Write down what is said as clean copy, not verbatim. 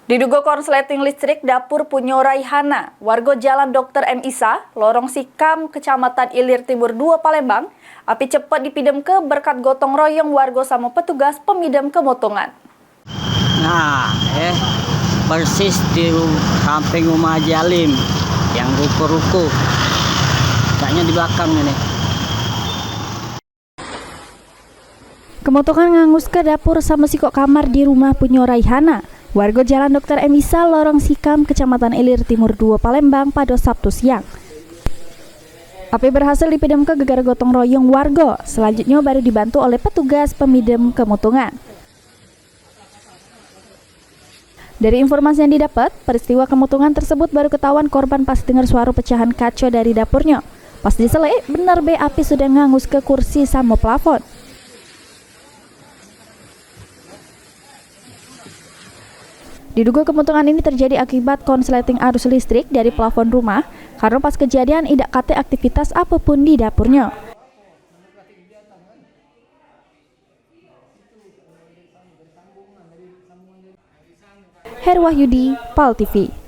Diduga korsleting listrik dapur Punyo Raihana, warga Jalan Dr. M. Isa, Lorong Sikam, Kecamatan Ilir Timur 2, Palembang, api cepat dipidam ke berkat gotong royong warga sama petugas pemidam kemotongan. Nah, persis di samping rumah Jalim, yang ruko-ruko, kayaknya di belakang ini. Kemotongan ngangus ke dapur sama sikok kamar di rumah Punyo Raihana, warga Jalan Dr. M. Isa, Lorong Sikam, Kecamatan Ilir Timur 2, Palembang pada Sabtu siang. Api berhasil dipidam ke gegara gotong royong warga, selanjutnya baru dibantu oleh petugas pemidam kemotongan. Dari informasi yang didapat, peristiwa kemotongan tersebut baru ketahuan korban pas dengar suara pecahan kaca dari dapurnya. Pas diselek, benar be api sudah ngangus ke kursi sama plafon. Diduga kemotongan ini terjadi akibat konsleting arus listrik dari plafon rumah karena pas kejadian tidak kate aktivitas apapun di dapurnya. Herwahyudi, PAL TV.